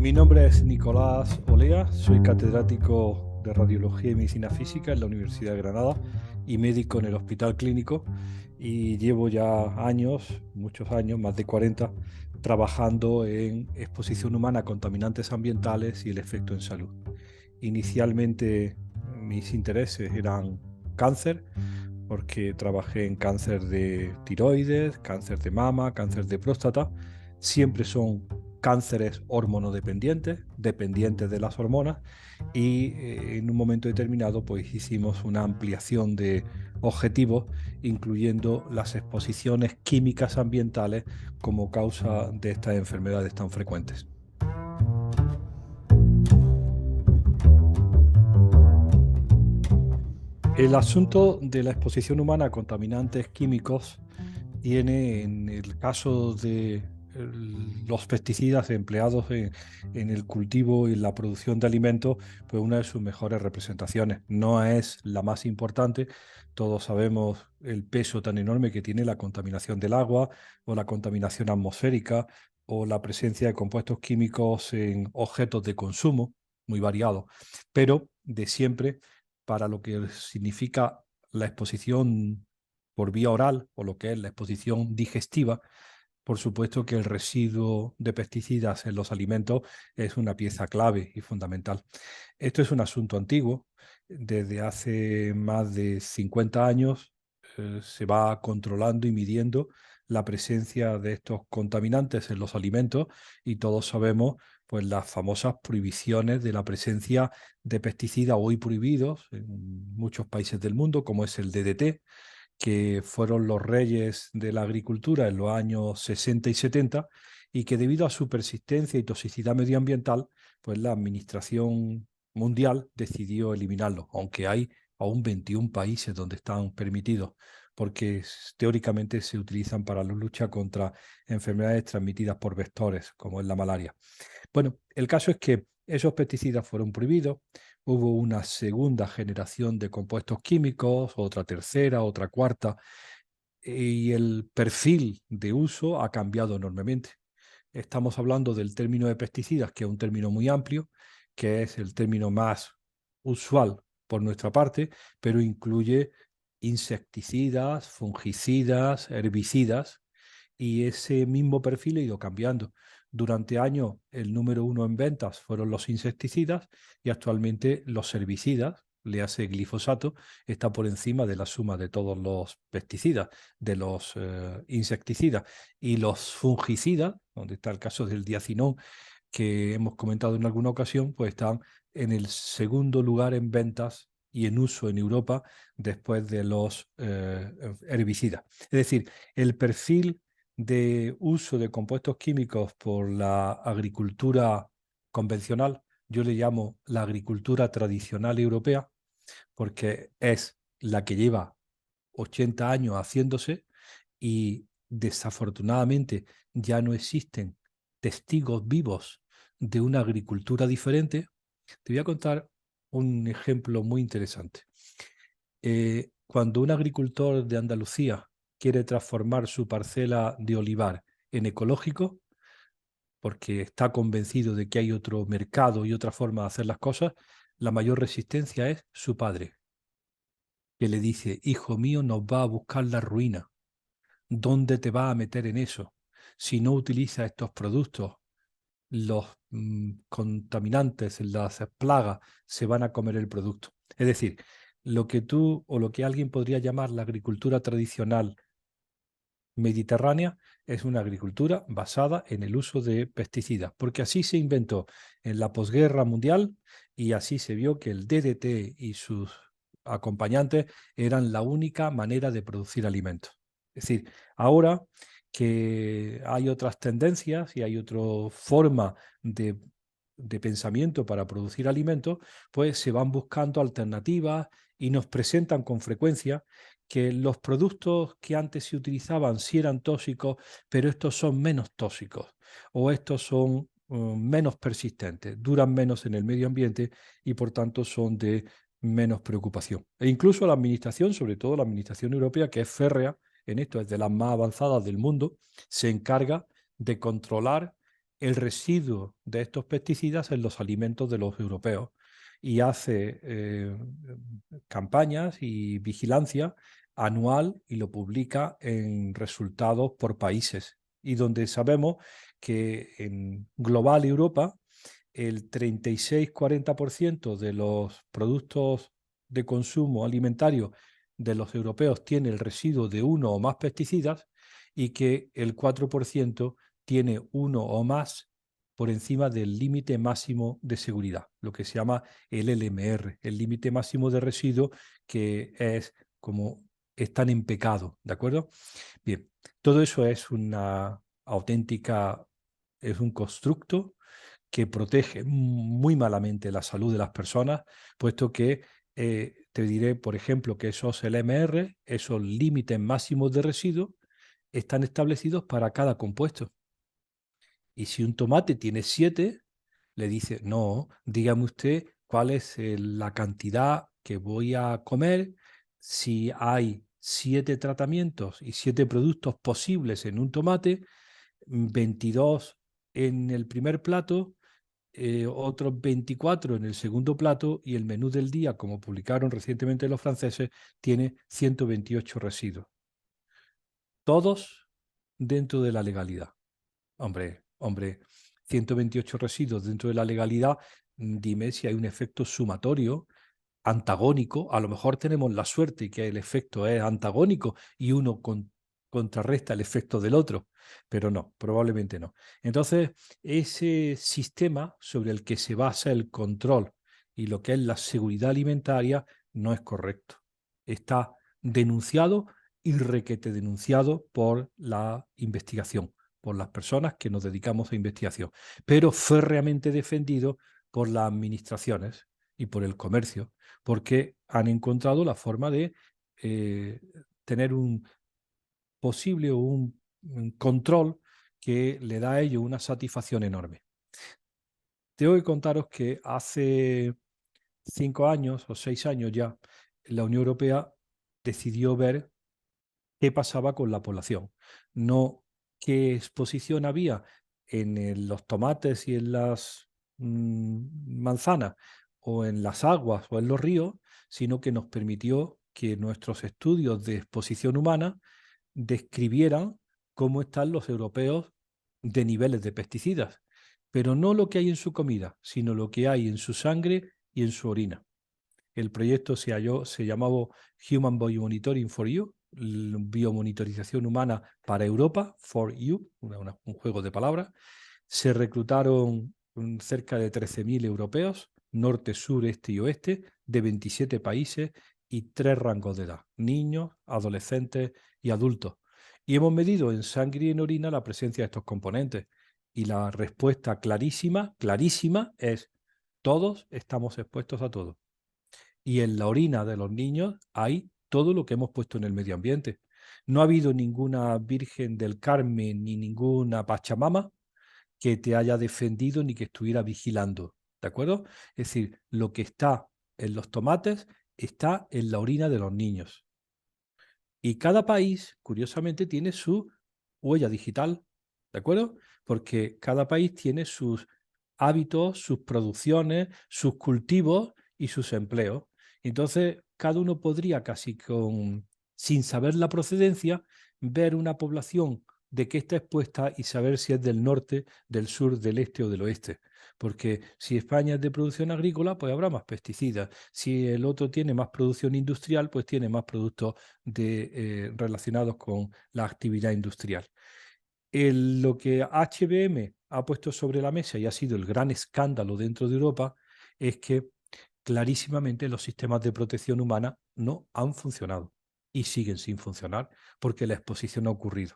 Mi nombre es Nicolás Olea, soy catedrático de Radiología y Medicina Física en la Universidad de Granada y médico en el Hospital Clínico, y llevo ya años, muchos años, más de 40, trabajando en exposición humana a contaminantes ambientales y el efecto en salud. Inicialmente mis intereses eran cáncer, porque trabajé en cáncer de tiroides, cáncer de mama, cáncer de próstata. Siempre son cánceres hormonodependientes, dependientes de las hormonas, y en un momento determinado pues hicimos una ampliación de objetivos, incluyendo las exposiciones químicas ambientales como causa de estas enfermedades tan frecuentes. El asunto de la exposición humana a contaminantes químicos tiene, en el caso de los pesticidas empleados en el cultivo y la producción de alimentos, pues una de sus mejores representaciones. No es la más importante. Todos sabemos el peso tan enorme que tiene la contaminación del agua o la contaminación atmosférica o la presencia de compuestos químicos en objetos de consumo, muy variados, pero de siempre, para lo que significa la exposición por vía oral o lo que es la exposición digestiva, por supuesto que el residuo de pesticidas en los alimentos es una pieza clave y fundamental. Esto es un asunto antiguo. Desde hace más de 50 años se va controlando y midiendo la presencia de estos contaminantes en los alimentos, y todos sabemos pues las famosas prohibiciones de la presencia de pesticidas hoy prohibidos en muchos países del mundo, como es el DDT, que fueron los reyes de la agricultura en los años 60 y 70, y que debido a su persistencia y toxicidad medioambiental, pues la Administración Mundial decidió eliminarlo, aunque hay aún 21 países donde están permitidos, porque teóricamente se utilizan para la lucha contra enfermedades transmitidas por vectores, como es la malaria. Bueno, el caso es que esos pesticidas fueron prohibidos, hubo una segunda generación de compuestos químicos, otra tercera, otra cuarta, y el perfil de uso ha cambiado enormemente. Estamos hablando del término de pesticidas, que es un término muy amplio, que es el término más usual por nuestra parte, pero incluye insecticidas, fungicidas, herbicidas, y ese mismo perfil ha ido cambiando. Durante años el número uno en ventas fueron los insecticidas, y actualmente los herbicidas, le hace glifosato, está por encima de la suma de todos los pesticidas, de los insecticidas, y los fungicidas, donde está el caso del diacinón que hemos comentado en alguna ocasión, pues están en el segundo lugar en ventas y en uso en Europa después de los herbicidas. Es decir, el perfil de uso de compuestos químicos por la agricultura convencional, yo le llamo la agricultura tradicional europea, porque es la que lleva 80 años haciéndose, y desafortunadamente ya no existen testigos vivos de una agricultura diferente. Te voy a contar un ejemplo muy interesante. Cuando un agricultor de Andalucía quiere transformar su parcela de olivar en ecológico, porque está convencido de que hay otro mercado y otra forma de hacer las cosas, la mayor resistencia es su padre, que le dice: hijo mío, nos va a buscar la ruina. ¿Dónde te vas a meter en eso? Si no utilizas estos productos, los contaminantes, las plagas, se van a comer el producto. Es decir, lo que tú o lo que alguien podría llamar la agricultura tradicional mediterránea es una agricultura basada en el uso de pesticidas, porque así se inventó en la posguerra mundial, y así se vio que el DDT y sus acompañantes eran la única manera de producir alimentos. Es decir, ahora que hay otras tendencias y hay otra forma de pensamiento para producir alimentos, pues se van buscando alternativas y nos presentan con frecuencia que los productos que antes se utilizaban sí eran tóxicos, pero estos son menos tóxicos, o estos son menos persistentes, duran menos en el medio ambiente y por tanto son de menos preocupación. E incluso la administración, sobre todo la administración europea, que es férrea en esto, es de las más avanzadas del mundo, se encarga de controlar el residuo de estos pesticidas en los alimentos de los europeos y hace campañas y vigilancia anual y lo publica en resultados por países. Y donde sabemos que en global Europa el 36-40% de los productos de consumo alimentario de los europeos tiene el residuo de uno o más pesticidas y que el 4% tiene uno o más por encima del límite máximo de seguridad, lo que se llama el LMR, el límite máximo de residuo, que es como están en pecado, ¿de acuerdo? Bien, todo eso es una auténtica, es un constructo que protege muy malamente la salud de las personas, puesto que te diré, por ejemplo, que esos LMR, esos límites máximos de residuos, están establecidos para cada compuesto. Y si un tomate tiene 7, le dice, no, dígame usted cuál es la cantidad que voy a comer, si hay 7 tratamientos y 7 productos posibles en un tomate, 22 en el primer plato, otros 24 en el segundo plato y el menú del día, como publicaron recientemente los franceses, tiene 128 residuos. Todos dentro de la legalidad. Hombre, 128 residuos dentro de la legalidad, dime si hay un efecto sumatorio antagónico. A lo mejor tenemos la suerte y que el efecto es antagónico y uno contrarresta el efecto del otro, pero no, probablemente no. Entonces, ese sistema sobre el que se basa el control y lo que es la seguridad alimentaria no es correcto. Está denunciado y requete denunciado por la investigación, por las personas que nos dedicamos a investigación, pero férreamente defendido por las administraciones y por el comercio, porque han encontrado la forma de tener un posible o un control que le da a ellos una satisfacción enorme. Tengo que contaros que hace 5 años o 6 años ya, la Unión Europea decidió ver qué pasaba con la población, no qué exposición había en los tomates y en las manzanas o en las aguas o en los ríos, sino que nos permitió que nuestros estudios de exposición humana describieran cómo están los europeos de niveles de pesticidas, pero no lo que hay en su comida, sino lo que hay en su sangre y en su orina. El proyecto se llamaba Human Biomonitoring for You, biomonitorización humana para Europa, for You, un juego de palabras. Se reclutaron cerca de 13.000 europeos, norte, sur, este y oeste, de 27 países y 3 rangos de edad, niños, adolescentes y adultos. Y hemos medido en sangre y en orina la presencia de estos componentes. Y la respuesta clarísima, clarísima, es todos estamos expuestos a todo. Y en la orina de los niños hay todo lo que hemos puesto en el medio ambiente. No ha habido ninguna Virgen del Carmen ni ninguna Pachamama que te haya defendido ni que estuviera vigilando, ¿de acuerdo? Es decir, lo que está en los tomates está en la orina de los niños. Y cada país, curiosamente, tiene su huella digital, ¿de acuerdo? Porque cada país tiene sus hábitos, sus producciones, sus cultivos y sus empleos. Entonces, cada uno podría casi sin saber la procedencia, ver una población de qué está expuesta y saber si es del norte, del sur, del este o del oeste. Porque si España es de producción agrícola, pues habrá más pesticidas. Si el otro tiene más producción industrial, pues tiene más productos relacionados con la actividad industrial. Lo que HBM ha puesto sobre la mesa y ha sido el gran escándalo dentro de Europa es que clarísimamente los sistemas de protección humana no han funcionado y siguen sin funcionar porque la exposición ha ocurrido.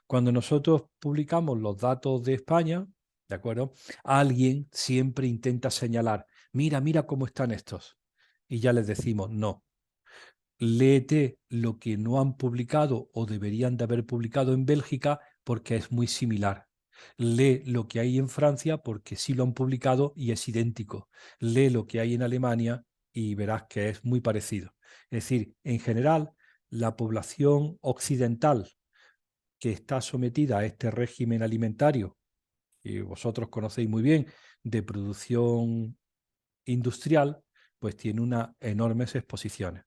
Cuando nosotros publicamos los datos de España, ¿de acuerdo? Alguien siempre intenta señalar, mira, mira cómo están estos. Y ya les decimos, no, léete lo que no han publicado o deberían de haber publicado en Bélgica porque es muy similar. Lee lo que hay en Francia porque sí lo han publicado y es idéntico. Lee lo que hay en Alemania y verás que es muy parecido. Es decir, en general, la población occidental que está sometida a este régimen alimentario y vosotros conocéis muy bien, de producción industrial, pues tiene unas enormes exposiciones.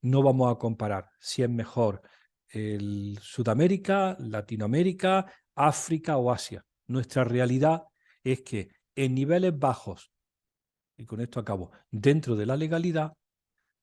No vamos a comparar si es mejor el Sudamérica, Latinoamérica, África o Asia. Nuestra realidad es que en niveles bajos, y con esto acabo, dentro de la legalidad,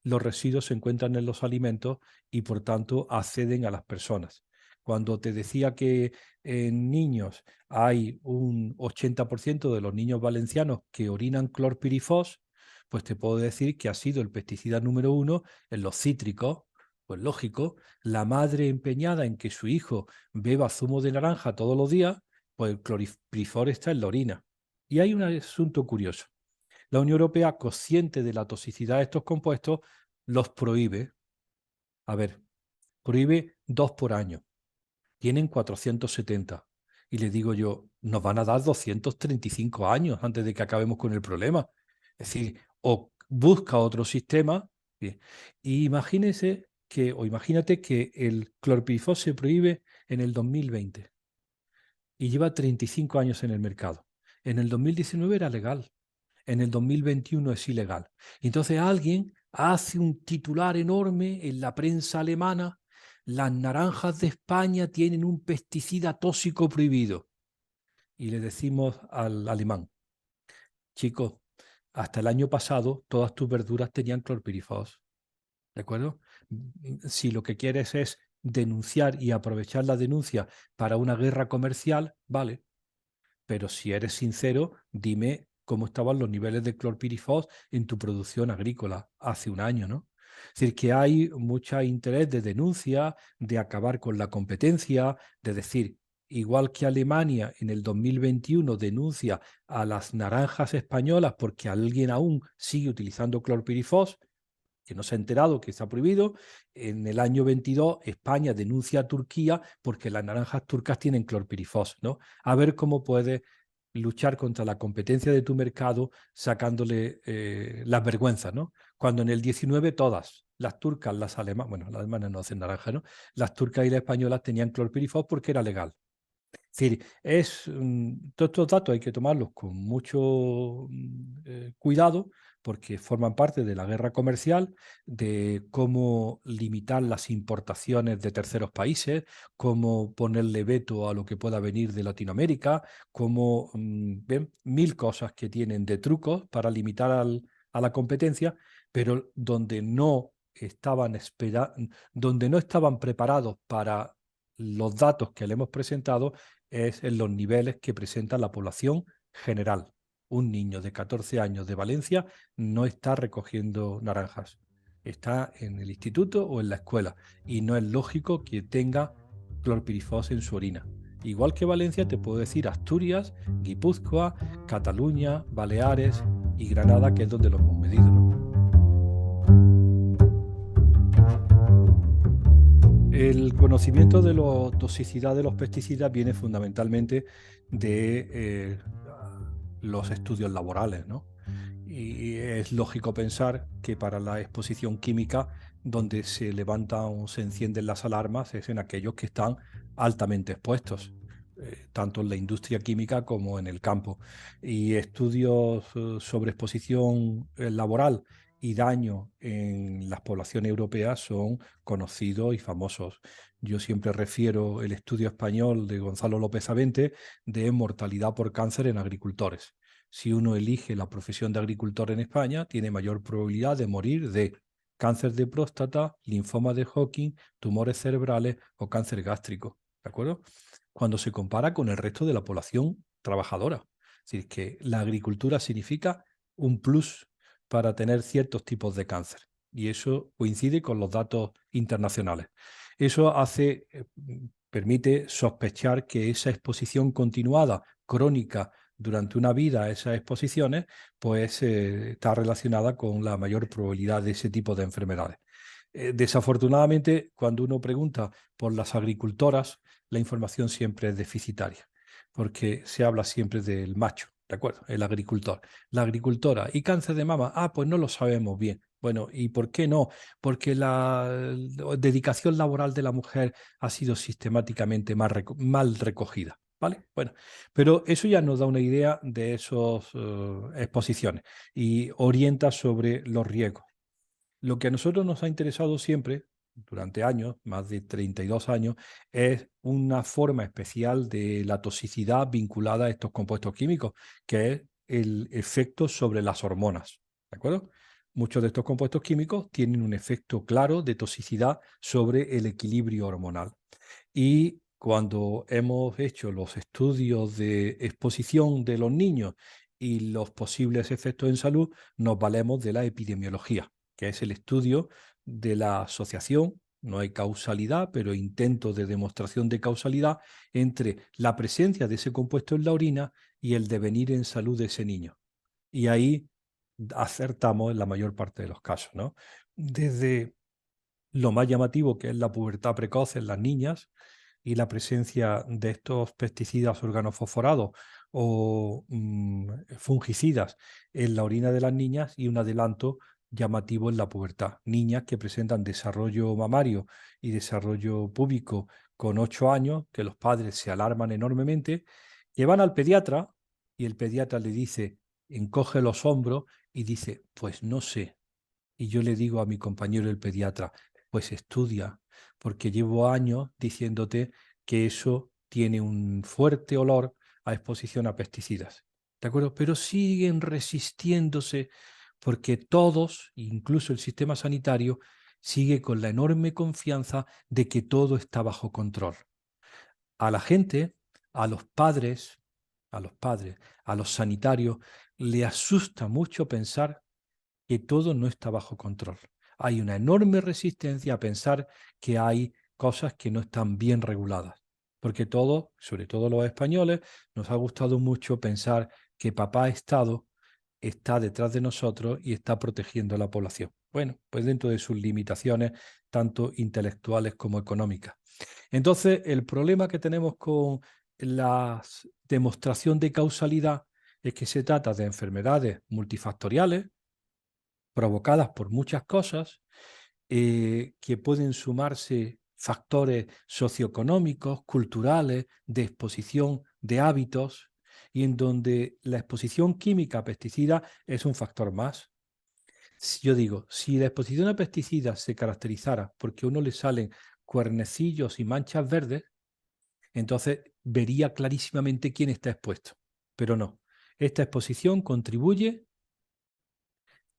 los residuos se encuentran en los alimentos y por tanto acceden a las personas. Cuando te decía que en niños hay un 80% de los niños valencianos que orinan clorpirifos, pues te puedo decir que ha sido el pesticida número uno en los cítricos. Pues lógico, la madre empeñada en que su hijo beba zumo de naranja todos los días, pues el clorpirifor está en la orina. Y hay un asunto curioso. La Unión Europea, consciente de la toxicidad de estos compuestos, los prohíbe. A ver, prohíbe 2 por año. Tienen 470. Y le digo yo, nos van a dar 235 años antes de que acabemos con el problema. Es decir, o busca otro sistema. Bien. Y imagínate que el clorpirifos se prohíbe en el 2020 y lleva 35 años en el mercado. En el 2019 era legal. En el 2021 es ilegal. Entonces alguien hace un titular enorme en la prensa alemana: las naranjas de España tienen un pesticida tóxico prohibido. Y le decimos al alemán: chicos, hasta el año pasado todas tus verduras tenían clorpirifos, ¿de acuerdo? Si lo que quieres es denunciar y aprovechar la denuncia para una guerra comercial, vale, pero si eres sincero, dime cómo estaban los niveles de clorpirifos en tu producción agrícola hace un año, ¿no? Es decir, que hay mucho interés de denuncia, de acabar con la competencia, de decir, igual que Alemania en el 2021 denuncia a las naranjas españolas porque alguien aún sigue utilizando clorpirifos, que no se ha enterado que está prohibido. En el año 22, España denuncia a Turquía porque las naranjas turcas tienen clorpirifos, ¿no? A ver cómo puedes luchar contra la competencia de tu mercado sacándole las vergüenzas, ¿no? Cuando en el 19 todas, las turcas, las alemanas, bueno, las alemanas no hacen naranja, ¿no? Las turcas y las españolas tenían clorpirifos porque era legal. Es decir, todos estos datos hay que tomarlos con mucho cuidado porque forman parte de la guerra comercial, de cómo limitar las importaciones de terceros países, cómo ponerle veto a lo que pueda venir de Latinoamérica, cómo ven mil cosas que tienen de trucos para limitar a la competencia, pero donde no estaban preparados para los datos que le hemos presentado es en los niveles que presenta la población general. Un niño de 14 años de Valencia no está recogiendo naranjas, está en el instituto o en la escuela y no es lógico que tenga clorpirifos en su orina. Igual que Valencia, te puedo decir Asturias, Guipúzcoa, Cataluña, Baleares y Granada, que es donde lo hemos medido, ¿no? El conocimiento de la toxicidad de los pesticidas viene fundamentalmente de los estudios laborales, ¿no? Y es lógico pensar que para la exposición química, donde se levantan o se encienden las alarmas, es en aquellos que están altamente expuestos, tanto en la industria química como en el campo. Y estudios sobre exposición laboral y daño en las poblaciones europeas son conocidos y famosos. Yo siempre refiero el estudio español de Gonzalo López Avente de mortalidad por cáncer en agricultores. Si uno elige la profesión de agricultor en España, tiene mayor probabilidad de morir de cáncer de próstata, linfoma de Hodgkin, tumores cerebrales o cáncer gástrico. ¿De acuerdo? Cuando se compara con el resto de la población trabajadora. Es decir, que la agricultura significa un plus para tener ciertos tipos de cáncer. Y eso coincide con los datos internacionales. Eso permite sospechar que esa exposición continuada, crónica, durante una vida a esas exposiciones, pues está relacionada con la mayor probabilidad de ese tipo de enfermedades. Desafortunadamente, cuando uno pregunta por las agricultoras, la información siempre es deficitaria, porque se habla siempre del macho, ¿de acuerdo? El agricultor. La agricultora. ¿Y cáncer de mama? Ah, pues no lo sabemos bien. Bueno, ¿y por qué no? Porque la dedicación laboral de la mujer ha sido sistemáticamente mal recogida. ¿Vale? Bueno, pero eso ya nos da una idea de esas exposiciones y orienta sobre los riesgos. Lo que a nosotros nos ha interesado siempre, durante años, más de 32 años, es una forma especial de la toxicidad vinculada a estos compuestos químicos, que es el efecto sobre las hormonas. ¿De acuerdo? Muchos de estos compuestos químicos tienen un efecto claro de toxicidad sobre el equilibrio hormonal. Y cuando hemos hecho los estudios de exposición de los niños y los posibles efectos en salud, nos valemos de la epidemiología, que es el estudio de la asociación, no hay causalidad, pero intento de demostración de causalidad entre la presencia de ese compuesto en la orina y el devenir en salud de ese niño. Y ahí acertamos en la mayor parte de los casos, ¿no? Desde lo más llamativo, que es la pubertad precoz en las niñas, y la presencia de estos pesticidas organofosforados o fungicidas en la orina de las niñas, y un adelanto llamativo en la pubertad. Niñas que presentan desarrollo mamario y desarrollo púbico con 8 años, que los padres se alarman enormemente, que van al pediatra y el pediatra le dice, encoge los hombros y dice, pues no sé. Y yo le digo a mi compañero el pediatra, pues estudia, porque llevo años diciéndote que eso tiene un fuerte olor a exposición a pesticidas. ¿De acuerdo? Pero siguen resistiéndose porque todos, incluso el sistema sanitario, sigue con la enorme confianza de que todo está bajo control. A la gente, a los padres, a los padres, a los sanitarios, le asusta mucho pensar que todo no está bajo control. Hay una enorme resistencia a pensar que hay cosas que no están bien reguladas. Porque todos, sobre todo los españoles, nos ha gustado mucho pensar que papá Estado está detrás de nosotros y está protegiendo a la población. Bueno, pues dentro de sus limitaciones, tanto intelectuales como económicas. Entonces, el problema que tenemos con la demostración de causalidad es que se trata de enfermedades multifactoriales provocadas por muchas cosas, que pueden sumarse factores socioeconómicos, culturales, de exposición, de hábitos, y en donde la exposición química a pesticidas es un factor más. Si yo digo, si la exposición a pesticidas se caracterizara porque a uno le salen cuernecillos y manchas verdes, entonces vería clarísimamente quién está expuesto. Pero no, esta exposición contribuye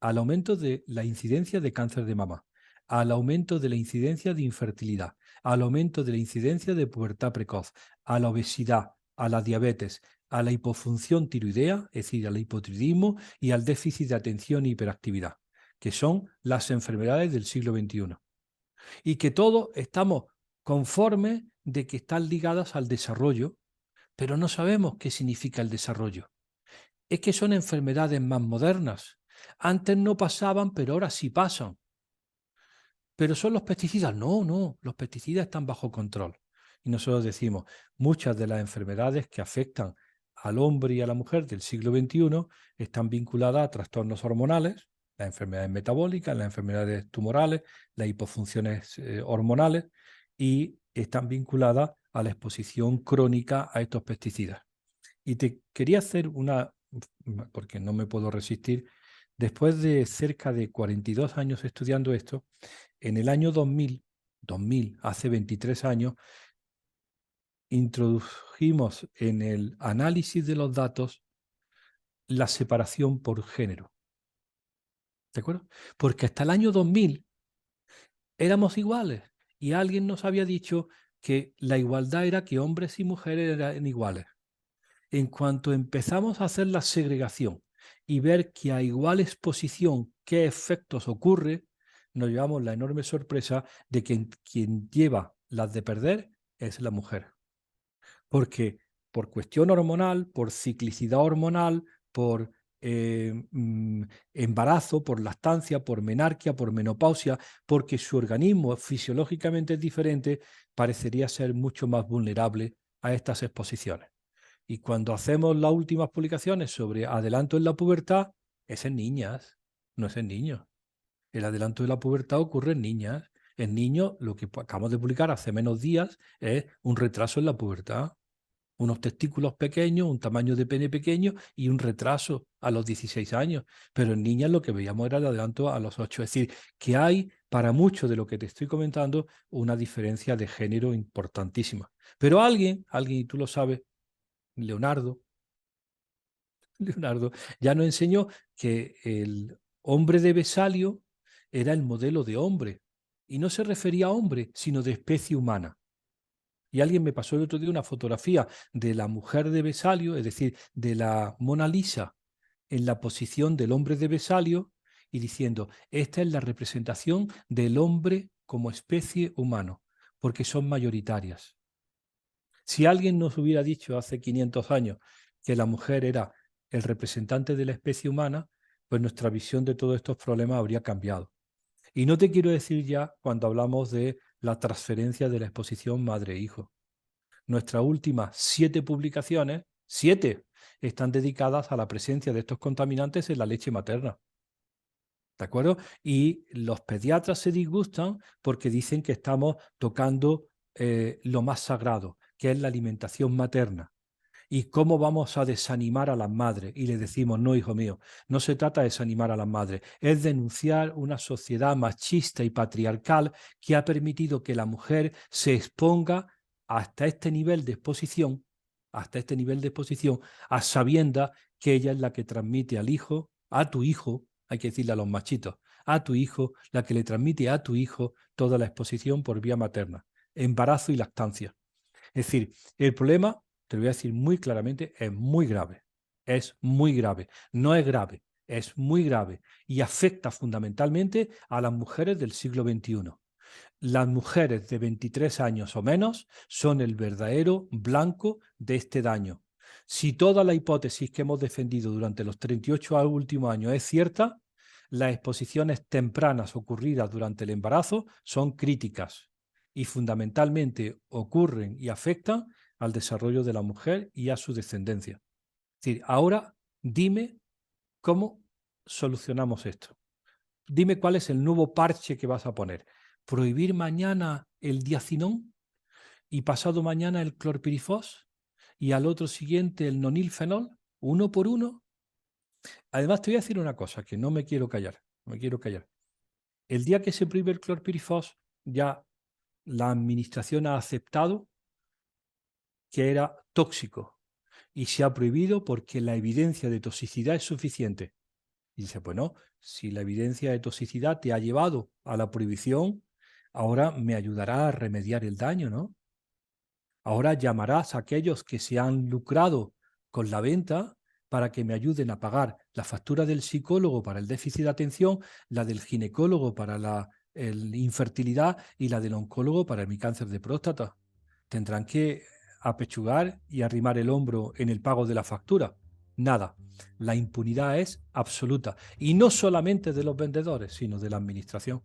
al aumento de la incidencia de cáncer de mama, al aumento de la incidencia de infertilidad, al aumento de la incidencia de pubertad precoz, a la obesidad, a la diabetes, a la hipofunción tiroidea, es decir, al hipotiroidismo, y al déficit de atención e hiperactividad, que son las enfermedades del siglo XXI. Y que todos estamos conformes de que están ligadas al desarrollo, pero no sabemos qué significa el desarrollo. Es que son enfermedades más modernas. Antes no pasaban, pero ahora sí pasan. ¿Pero son los pesticidas? No, no, los pesticidas están bajo control. Y nosotros decimos, muchas de las enfermedades que afectan al hombre y a la mujer del siglo XXI están vinculadas a trastornos hormonales, las enfermedades metabólicas, las enfermedades tumorales, las hipofunciones hormonales, y están vinculadas a la exposición crónica a estos pesticidas. Y te quería hacer una, porque no me puedo resistir, después de cerca de 42 años estudiando esto, en el año 2000, hace 23 años, introdujimos en el análisis de los datos la separación por género. ¿De acuerdo? Porque hasta el año 2000 éramos iguales y alguien nos había dicho que la igualdad era que hombres y mujeres eran iguales. En cuanto empezamos a hacer la segregación y ver que a igual exposición qué efectos ocurre, nos llevamos la enorme sorpresa de que quien lleva las de perder es la mujer. Porque por cuestión hormonal, por ciclicidad hormonal, por embarazo, por lactancia, por menarquia, por menopausia, porque su organismo fisiológicamente es diferente, parecería ser mucho más vulnerable a estas exposiciones. Y cuando hacemos las últimas publicaciones sobre adelanto en la pubertad, es en niñas, no es en niños. El adelanto de la pubertad ocurre en niñas. En niños, lo que acabamos de publicar hace menos días es un retraso en la pubertad. unos testículos pequeños, un tamaño de pene pequeño y un retraso a los 16 años. Pero en niñas lo que veíamos era el adelanto a los 8. Es decir, que hay para mucho de lo que te estoy comentando una diferencia de género importantísima. Pero alguien, y tú lo sabes, Leonardo, Leonardo ya nos enseñó que el hombre de Vesalio era el modelo de hombre y no se refería a hombre, sino de especie humana. Y alguien me pasó el otro día una fotografía de la mujer de Vesalio, es decir, de la Mona Lisa, en la posición del hombre de Vesalio y diciendo, esta es la representación del hombre como especie humano, porque son mayoritarias. Si alguien nos hubiera dicho hace 500 años que la mujer era el representante de la especie humana, pues nuestra visión de todos estos problemas habría cambiado. Y no te quiero decir ya cuando hablamos de la transferencia de la exposición madre-hijo. Nuestras últimas 7 publicaciones, 7, están dedicadas a la presencia de estos contaminantes en la leche materna. ¿De acuerdo? Y los pediatras se disgustan porque dicen que estamos tocando lo más sagrado, que es la alimentación materna. ¿Y cómo vamos a desanimar a las madres? Y les decimos, no, hijo mío, no se trata de desanimar a las madres, es denunciar una sociedad machista y patriarcal que ha permitido que la mujer se exponga hasta este nivel de exposición, a sabiendas que ella es la que transmite al hijo, a tu hijo, hay que decirle a los machitos, a tu hijo, la que le transmite a tu hijo toda la exposición por vía materna, embarazo y lactancia. Es decir, el problema, te lo voy a decir muy claramente, es muy grave. Es muy grave. No es grave, es muy grave y afecta fundamentalmente a las mujeres del siglo XXI. Las mujeres de 23 años o menos son el verdadero blanco de este daño. Si toda la hipótesis que hemos defendido durante los 38 últimos años es cierta, las exposiciones tempranas ocurridas durante el embarazo son críticas y fundamentalmente ocurren y afectan al desarrollo de la mujer y a su descendencia. Es decir, ahora dime cómo solucionamos esto. Dime cuál es el nuevo parche que vas a poner. ¿Prohibir mañana el diacinón y pasado mañana el clorpirifos y al otro siguiente el nonilfenol? ¿Uno por uno? Además, te voy a decir una cosa que no me quiero callar. No me quiero callar. El día que se prohíbe el clorpirifos, ya la administración ha aceptado que era tóxico y se ha prohibido porque la evidencia de toxicidad es suficiente. Y dice, bueno, si la evidencia de toxicidad te ha llevado a la prohibición, ahora me ayudará a remediar el daño, ¿no? Ahora llamarás a aquellos que se han lucrado con la venta para que me ayuden a pagar la factura del psicólogo para el déficit de atención, la del ginecólogo para la infertilidad y la del oncólogo para mi cáncer de próstata. Tendrán que apechugar y arrimar el hombro en el pago de la factura. Nada. La impunidad es absoluta. Y no solamente de los vendedores, sino de la administración.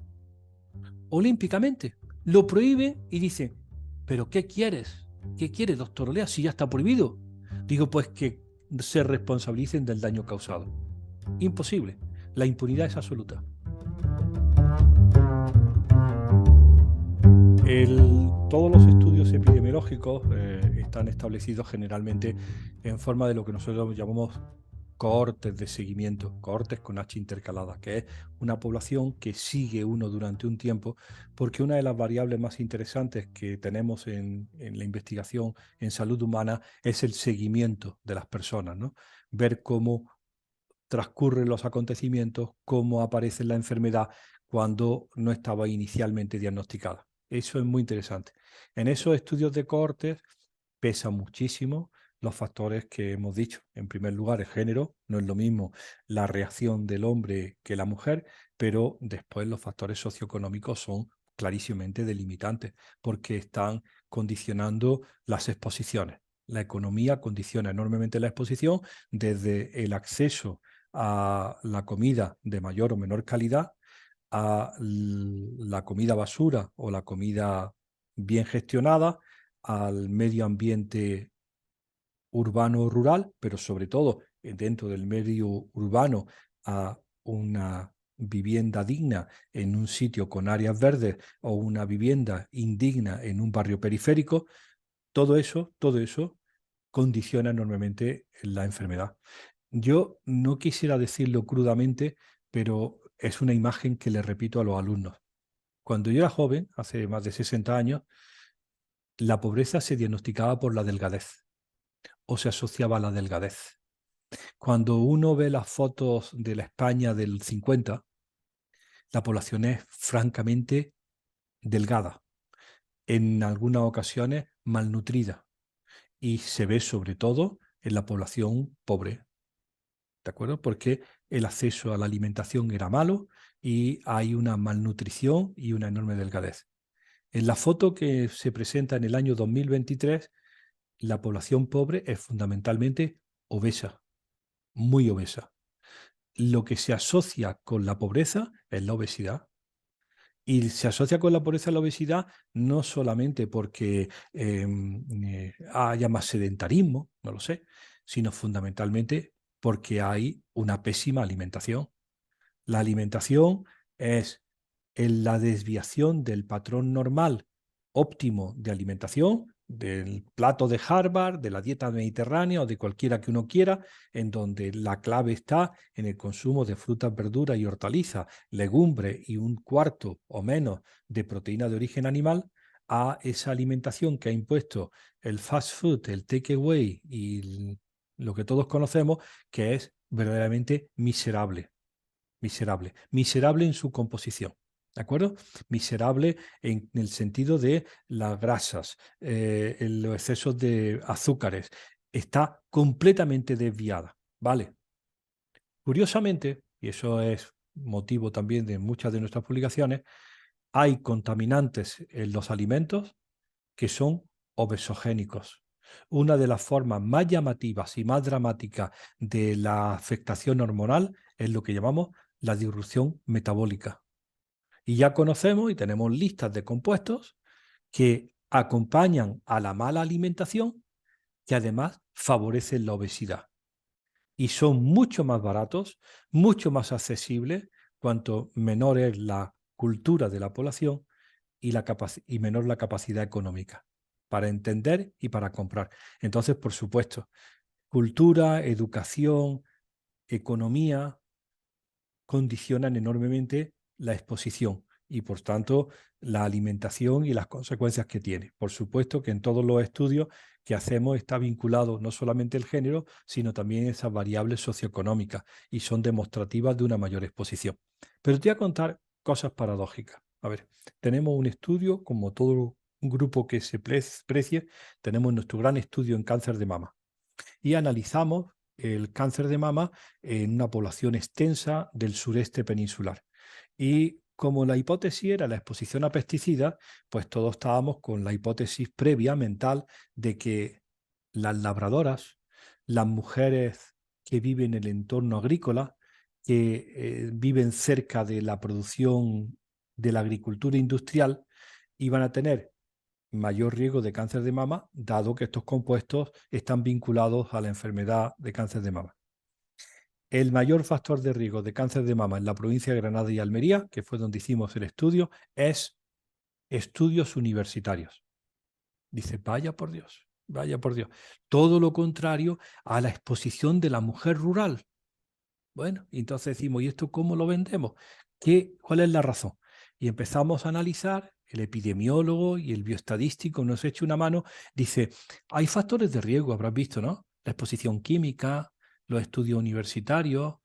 Olímpicamente. Lo prohíbe y dice, ¿pero qué quieres? ¿Qué quiere, doctor Olea, si ya está prohibido? Digo, pues que se responsabilicen del daño causado. Imposible. La impunidad es absoluta. Todos los estudios epidemiológicos están establecidos generalmente en forma de lo que nosotros llamamos cohortes de seguimiento, cohortes con H intercaladas, que es una población que sigue uno durante un tiempo, porque una de las variables más interesantes que tenemos en la investigación en salud humana es el seguimiento de las personas, ¿no? Ver cómo transcurren los acontecimientos, cómo aparece la enfermedad cuando no estaba inicialmente diagnosticada. Eso es muy interesante. En esos estudios de cohortes pesa muchísimo los factores que hemos dicho. En primer lugar, el género, no es lo mismo la reacción del hombre que la mujer, pero después los factores socioeconómicos son clarísimamente delimitantes porque están condicionando las exposiciones. La economía condiciona enormemente la exposición desde el acceso a la comida de mayor o menor calidad, a la comida basura o la comida bien gestionada, al medio ambiente urbano o rural, pero sobre todo dentro del medio urbano a una vivienda digna en un sitio con áreas verdes o una vivienda indigna en un barrio periférico, todo eso condiciona enormemente la enfermedad. Yo no quisiera decirlo crudamente, pero es una imagen que le repito a los alumnos. Cuando yo era joven, hace más de 60 años, la pobreza se diagnosticaba por la delgadez o se asociaba a la delgadez. Cuando uno ve las fotos de la España del 50, la población es francamente delgada, en algunas ocasiones malnutrida, y se ve sobre todo en la población pobre, ¿de acuerdo? Porque el acceso a la alimentación era malo y hay una malnutrición y una enorme delgadez. En la foto que se presenta en el año 2023, la población pobre es fundamentalmente obesa, muy obesa. Lo que se asocia con la pobreza es la obesidad. Y se asocia con la pobreza la obesidad no solamente porque haya más sedentarismo, no lo sé, sino fundamentalmente porque hay una pésima alimentación. La alimentación es la desviación del patrón normal óptimo de alimentación, del plato de Harvard, de la dieta mediterránea o de cualquiera que uno quiera, en donde la clave está en el consumo de frutas, verduras y hortalizas, legumbres y un cuarto o menos de proteína de origen animal, a esa alimentación que ha impuesto el fast food, el takeaway y lo que todos conocemos, que es verdaderamente miserable. Miserable. Miserable en su composición. ¿De acuerdo? Miserable en el sentido de las grasas, los excesos de azúcares. Está completamente desviada. ¿Vale? Curiosamente, y eso es motivo también de muchas de nuestras publicaciones, hay contaminantes en los alimentos que son obesogénicos. Una de las formas más llamativas y más dramáticas de la afectación hormonal es lo que llamamos la disrupción metabólica. Y ya conocemos y tenemos listas de compuestos que acompañan a la mala alimentación, que además favorecen la obesidad. Y son mucho más baratos, mucho más accesibles, cuanto menor es la cultura de la población y menor la capacidad económica para entender y para comprar. Entonces, por supuesto, cultura, educación, economía condicionan enormemente la exposición y, por tanto, la alimentación y las consecuencias que tiene. Por supuesto que en todos los estudios que hacemos está vinculado no solamente el género, sino también esas variables socioeconómicas y son demostrativas de una mayor exposición. Pero te voy a contar cosas paradójicas. A ver, tenemos un estudio, como todo un grupo que se precie, tenemos nuestro gran estudio en cáncer de mama y analizamos el cáncer de mama en una población extensa del sureste peninsular. Y como la hipótesis era la exposición a pesticidas, pues todos estábamos con la hipótesis previa mental de que las labradoras, las mujeres que viven en el entorno agrícola, que viven cerca de la producción de la agricultura industrial, iban a tener mayor riesgo de cáncer de mama, dado que estos compuestos están vinculados a la enfermedad de cáncer de mama. El mayor factor de riesgo de cáncer de mama en la provincia de Granada y Almería, que fue donde hicimos el estudio, es estudios universitarios. Dice, vaya por Dios, vaya por Dios. Todo lo contrario a la exposición de la mujer rural. Bueno, entonces decimos, ¿y esto cómo lo vendemos? ¿Cuál es la razón? Y empezamos a analizar, el epidemiólogo y el bioestadístico nos echa una mano, dice, hay factores de riesgo, habrás visto, ¿no? La exposición química, los estudios universitarios,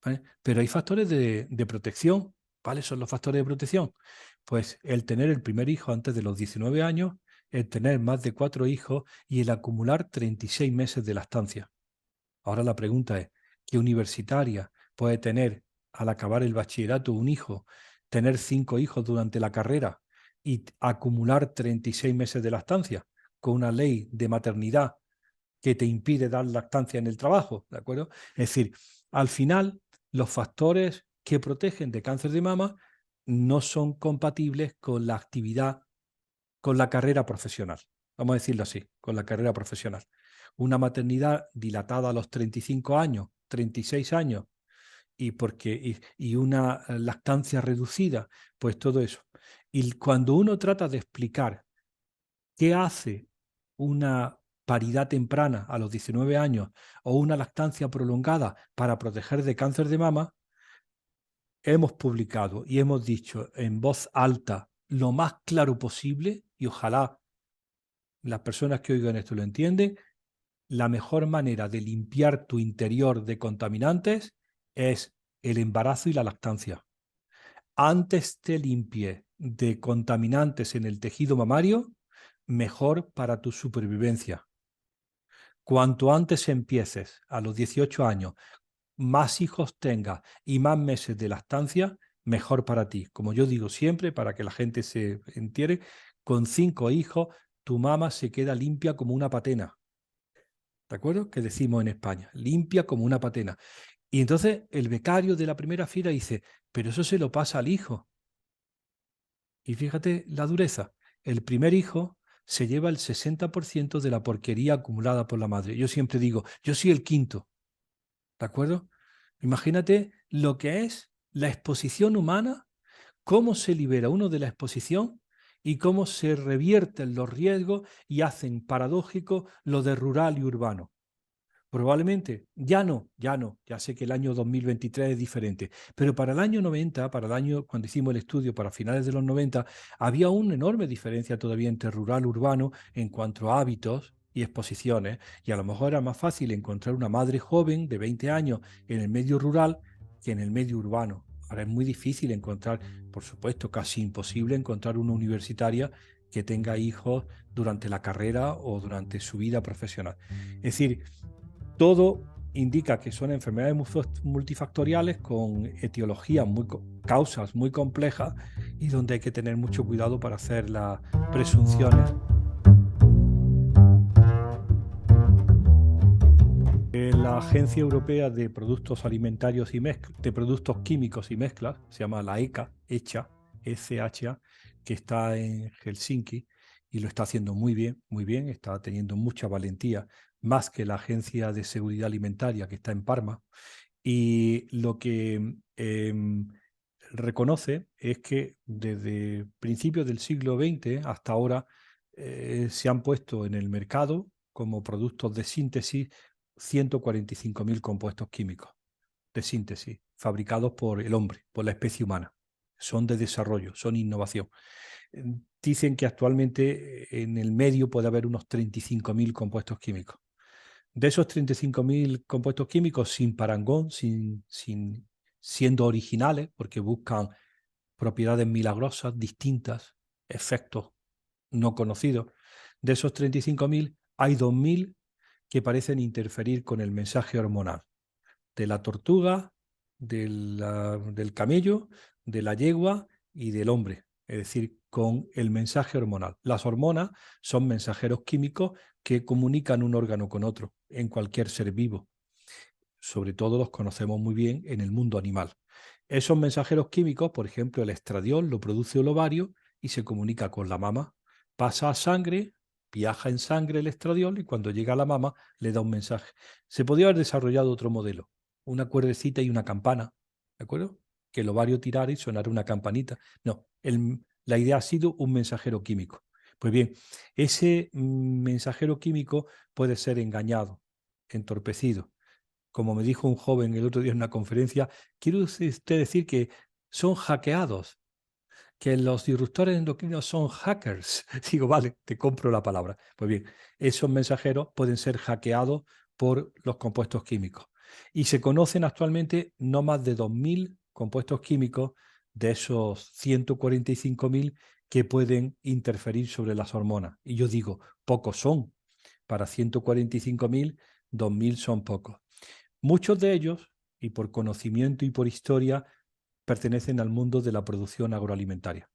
¿vale? Pero hay factores de protección. ¿Cuáles son los factores de protección? Pues el tener el primer hijo antes de los 19 años, el tener más de 4 hijos y el acumular 36 meses de lactancia. Ahora la pregunta es, ¿qué universitaria puede tener al acabar el bachillerato un hijo, tener 5 hijos durante la carrera y acumular 36 meses de lactancia con una ley de maternidad que te impide dar lactancia en el trabajo? ¿De acuerdo? Es decir, al final los factores que protegen de cáncer de mama no son compatibles con la actividad, con la carrera profesional. Vamos a decirlo así, con la carrera profesional. Una maternidad dilatada a los 35 años, 36 años, y una lactancia reducida, pues todo eso. Y cuando uno trata de explicar qué hace una paridad temprana a los 19 años o una lactancia prolongada para proteger de cáncer de mama, hemos publicado y hemos dicho en voz alta lo más claro posible, y ojalá las personas que oigan esto lo entienden, la mejor manera de limpiar tu interior de contaminantes es el embarazo y la lactancia. Antes te limpie de contaminantes en el tejido mamario, mejor para tu supervivencia. Cuanto antes empieces, a los 18 años, más hijos tengas y más meses de lactancia, mejor para ti. Como yo digo siempre, para que la gente se entiere, con 5 hijos, tu mama se queda limpia como una patena. ¿De acuerdo? Que decimos en España, limpia como una patena. Y entonces el becario de la primera fila dice, pero eso se lo pasa al hijo. Y fíjate la dureza. El primer hijo se lleva el 60% de la porquería acumulada por la madre. Yo siempre digo, yo soy el quinto. ¿De acuerdo? Imagínate lo que es la exposición humana, cómo se libera uno de la exposición y cómo se revierten los riesgos y hacen paradójico lo de rural y urbano. Probablemente, ya sé que el año 2023 es diferente, pero para el año 90, para el año cuando hicimos el estudio, para finales de los 90, había una enorme diferencia todavía entre rural y urbano en cuanto a hábitos y exposiciones, y a lo mejor era más fácil encontrar una madre joven de 20 años en el medio rural que en el medio urbano. Ahora es muy difícil encontrar, por supuesto, casi imposible encontrar una universitaria que tenga hijos durante la carrera o durante su vida profesional. Es decir, todo indica que son enfermedades multifactoriales con etiologías, causas muy complejas y donde hay que tener mucho cuidado para hacer las presunciones. La Agencia Europea de Productos Alimentarios y de Productos Químicos y Mezclas, se llama la ECHA, que está en Helsinki y lo está haciendo muy bien, está teniendo mucha valentía, más que la Agencia de Seguridad Alimentaria que está en Parma. Y lo que reconoce es que desde principios del siglo XX hasta ahora se han puesto en el mercado como productos de síntesis 145.000 compuestos químicos de síntesis fabricados por el hombre, por la especie humana. Son de desarrollo, son innovación. Dicen que actualmente en el medio puede haber unos 35.000 compuestos químicos. De esos 35.000 compuestos químicos sin parangón, siendo originales, porque buscan propiedades milagrosas, distintas, efectos no conocidos, de esos 35.000 hay 2.000 que parecen interferir con el mensaje hormonal de la tortuga, del camello, de la yegua y del hombre, es decir, con el mensaje hormonal. Las hormonas son mensajeros químicos que comunican un órgano con otro en cualquier ser vivo. Sobre todo los conocemos muy bien en el mundo animal. Esos mensajeros químicos, por ejemplo, el estradiol lo produce el ovario y se comunica con la mama. Pasa a sangre, viaja en sangre el estradiol y cuando llega a la mama le da un mensaje. Se podría haber desarrollado otro modelo, una cuerdecita y una campana, ¿de acuerdo? Que el ovario tirara y sonara una campanita. No, la idea ha sido un mensajero químico. Pues bien, ese mensajero químico puede ser engañado, entorpecido. Como me dijo un joven el otro día en una conferencia, ¿quiere usted decir que son hackeados? Que los disruptores endocrinos son hackers. Digo, vale, te compro la palabra. Pues bien, esos mensajeros pueden ser hackeados por los compuestos químicos. Y se conocen actualmente no más de 2.000 compuestos químicos de esos 145.000 que pueden interferir sobre las hormonas. Y yo digo, pocos son. Para 145.000, 2.000 son pocos. Muchos de ellos, y por conocimiento y por historia, pertenecen al mundo de la producción agroalimentaria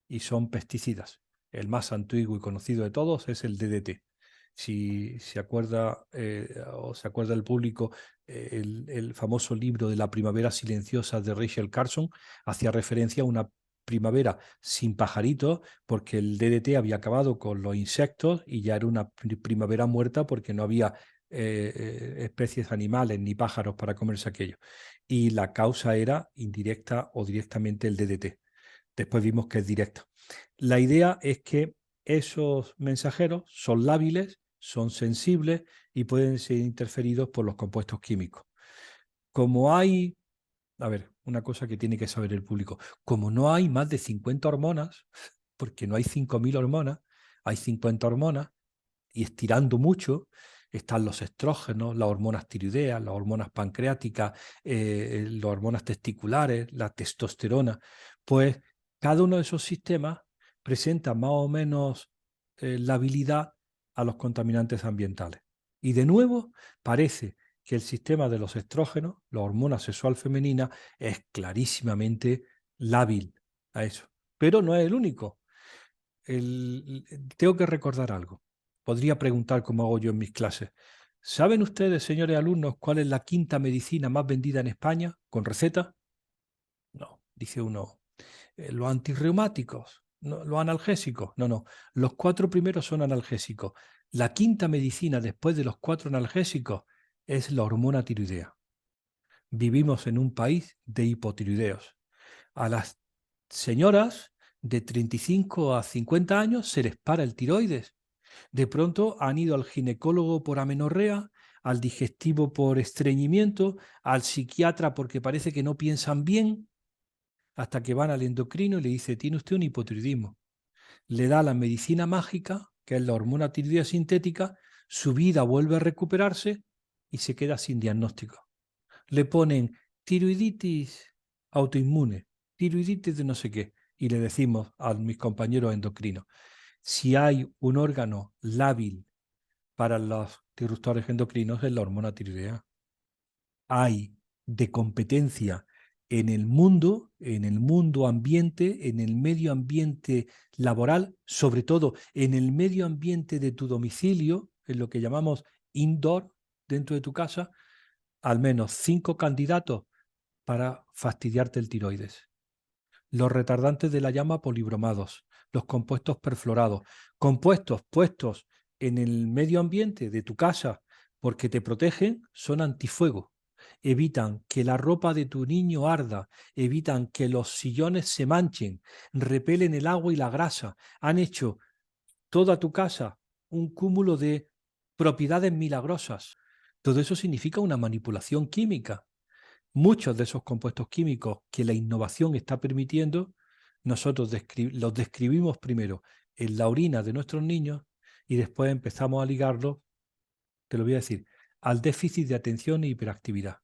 y son pesticidas. El más antiguo y conocido de todos es el DDT. Si se acuerda o se acuerda el público, el famoso libro de La primavera silenciosa de Rachel Carson hacía referencia a una primavera sin pajaritos porque el DDT había acabado con los insectos y ya era una primavera muerta porque no había especies animales ni pájaros para comerse aquello. Y la causa era indirecta o directamente el DDT. Después vimos que es directa. La idea es que esos mensajeros son lábiles, son sensibles y pueden ser interferidos por los compuestos químicos. Como hay, a ver, una cosa que tiene que saber el público, como no hay más de 50 hormonas, porque no hay 5.000 hormonas, hay 50 hormonas, y estirando mucho, están los estrógenos, las hormonas tiroideas, las hormonas pancreáticas, las hormonas testiculares, la testosterona. Pues cada uno de esos sistemas presenta más o menos la habilidad a los contaminantes ambientales. Y de nuevo, parece que el sistema de los estrógenos, la hormona sexual femenina, es clarísimamente lábil a eso. Pero no es el único. Tengo que recordar algo. Podría preguntar como hago yo en mis clases. ¿Saben ustedes, señores alumnos, cuál es la quinta medicina más vendida en España con receta? No, dice uno. Los antirreumáticos, no, los analgésicos. No, no. Los 4 primeros son analgésicos. La quinta medicina después de los 4 analgésicos es la hormona tiroidea. Vivimos en un país de hipotiroideos. A las señoras de 35 a 50 años se les para el tiroides. De pronto han ido al ginecólogo por amenorrea, al digestivo por estreñimiento, al psiquiatra porque parece que no piensan bien, hasta que van al endocrino y le dice, tiene usted un hipotiroidismo. Le da la medicina mágica, que es la hormona tiroidea sintética, su vida vuelve a recuperarse y se queda sin diagnóstico. Le ponen tiroiditis autoinmune, tiroiditis de no sé qué, y le decimos a mis compañeros endocrinos, si hay un órgano lábil para los disruptores endocrinos es la hormona tiroidea. Hay de competencia en el mundo ambiente, en el medio ambiente laboral, sobre todo en el medio ambiente de tu domicilio, en lo que llamamos indoor, dentro de tu casa, al menos 5 candidatos para fastidiarte el tiroides. Los retardantes de la llama polibromados, los compuestos perfluorados, compuestos puestos en el medio ambiente de tu casa porque te protegen, son antifuego. Evitan que la ropa de tu niño arda, evitan que los sillones se manchen, repelen el agua y la grasa, han hecho toda tu casa un cúmulo de propiedades milagrosas. Todo eso significa una manipulación química. Muchos de esos compuestos químicos que la innovación está permitiendo, nosotros los describimos primero en la orina de nuestros niños y después empezamos a ligarlos, te lo voy a decir, al déficit de atención e hiperactividad.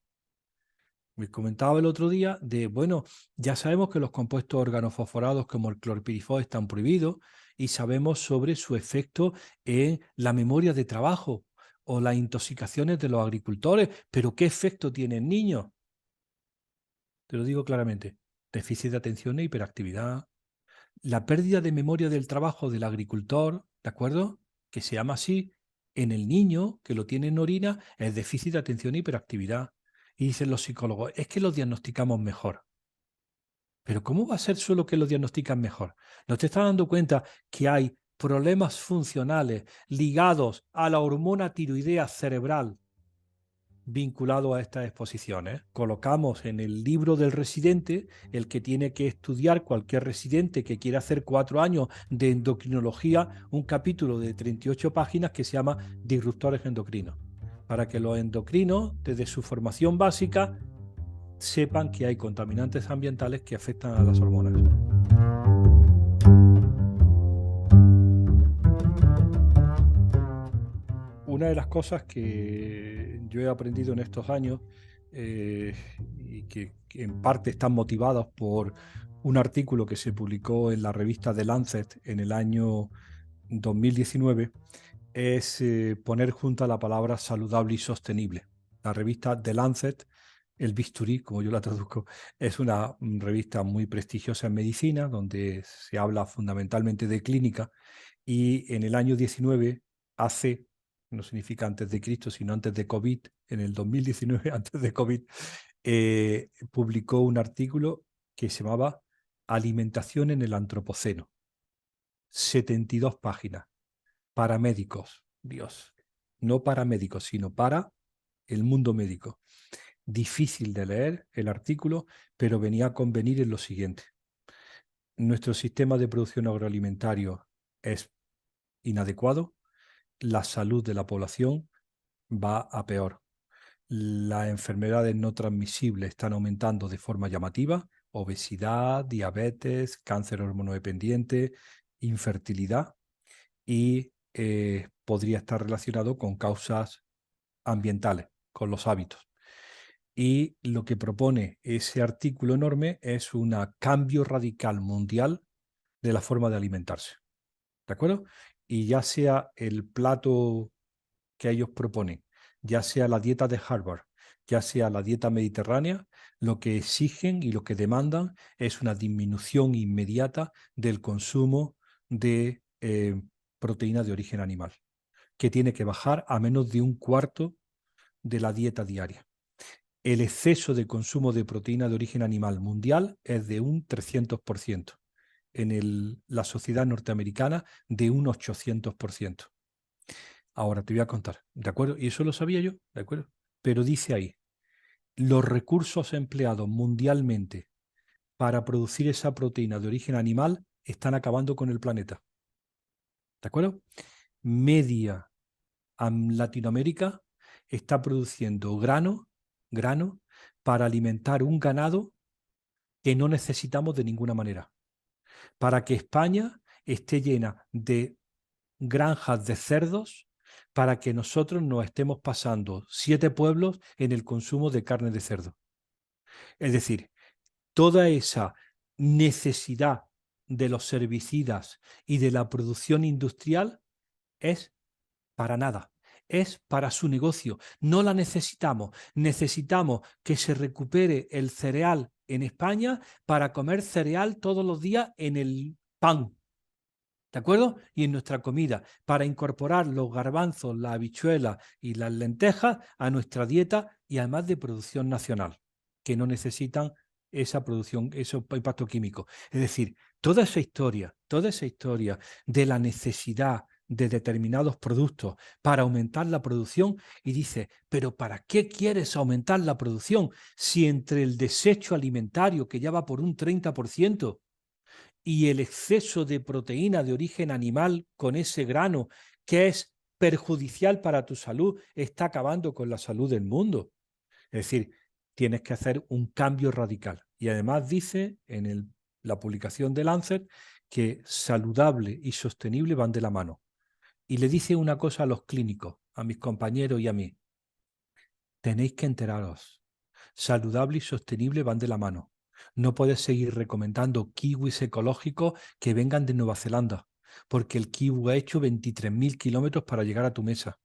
Me comentaba el otro día de, bueno, ya sabemos que los compuestos organofosforados como el clorpirifos están prohibidos y sabemos sobre su efecto en la memoria de trabajo o las intoxicaciones de los agricultores, pero ¿qué efecto tiene en niños? Te lo digo claramente, déficit de atención e hiperactividad. La pérdida de memoria del trabajo del agricultor, ¿de acuerdo? Que se llama así, en el niño que lo tiene en orina, es déficit de atención e hiperactividad. Y dicen los psicólogos, es que lo diagnosticamos mejor. Pero ¿cómo va a ser solo que lo diagnostican mejor? ¿No te estás dando cuenta que hay problemas funcionales ligados a la hormona tiroidea cerebral vinculado a estas exposiciones? Colocamos en el libro del residente, el que tiene que estudiar, cualquier residente que quiera hacer 4 años de endocrinología, un capítulo de 38 páginas que se llama Disruptores endocrinos, para que los endocrinos, desde su formación básica, sepan que hay contaminantes ambientales que afectan a las hormonas. Una de las cosas que yo he aprendido en estos años y que en parte están motivadas por un artículo que se publicó en la revista The Lancet en el año 2019 es poner junto a la palabra saludable y sostenible. La revista The Lancet, el bisturí, como yo la traduzco, es una revista muy prestigiosa en medicina, donde se habla fundamentalmente de clínica, y en el año 19, hace, no significa antes de Cristo, sino antes de COVID, en el 2019, antes de COVID, publicó un artículo que se llamaba Alimentación en el Antropoceno. 72 páginas para médicos, Dios, no para médicos, sino para el mundo médico. Difícil de leer el artículo, pero venía a convenir en lo siguiente. Nuestro sistema de producción agroalimentario es inadecuado, la salud de la población va a peor. Las enfermedades no transmisibles están aumentando de forma llamativa: obesidad, diabetes, cáncer hormonodependiente, infertilidad, y podría estar relacionado con causas ambientales, con los hábitos. Y lo que propone ese artículo enorme es un cambio radical mundial de la forma de alimentarse. ¿De acuerdo? Y ya sea el plato que ellos proponen, ya sea la dieta de Harvard, ya sea la dieta mediterránea, lo que exigen y lo que demandan es una disminución inmediata del consumo de proteína de origen animal, que tiene que bajar a menos de un cuarto de la dieta diaria. El exceso de consumo de proteína de origen animal mundial es de un 300%. En la sociedad norteamericana, de un 800%. Ahora te voy a contar, ¿de acuerdo? Y eso lo sabía yo, ¿de acuerdo? Pero dice ahí, los recursos empleados mundialmente para producir esa proteína de origen animal están acabando con el planeta. ¿De acuerdo? Media Latinoamérica está produciendo grano para alimentar un ganado que no necesitamos de ninguna manera. Para que España esté llena de granjas de cerdos, para que nosotros nos estemos pasando 7 pueblos en el consumo de carne de cerdo. Es decir, toda esa necesidad de los herbicidas y de la producción industrial es para nada. Es para su negocio. No la necesitamos. Necesitamos que se recupere el cereal en España para comer cereal todos los días en el pan. ¿De acuerdo? Y en nuestra comida, para incorporar los garbanzos, la habichuela y las lentejas a nuestra dieta, y además de producción nacional, que no necesitan esa producción, ese impacto químico. Es decir, toda esa historia de la necesidad de determinados productos para aumentar la producción, y dice, pero ¿para qué quieres aumentar la producción si entre el desecho alimentario, que ya va por un 30%, y el exceso de proteína de origen animal con ese grano que es perjudicial para tu salud está acabando con la salud del mundo? Es decir, tienes que hacer un cambio radical. Y además dice en la publicación de Lancet que saludable y sostenible van de la mano. Y le dice una cosa a los clínicos, a mis compañeros y a mí: tenéis que enteraros. Saludable y sostenible van de la mano. No puedes seguir recomendando kiwis ecológicos que vengan de Nueva Zelanda, porque el kiwi ha hecho 23.000 kilómetros para llegar a tu mesa.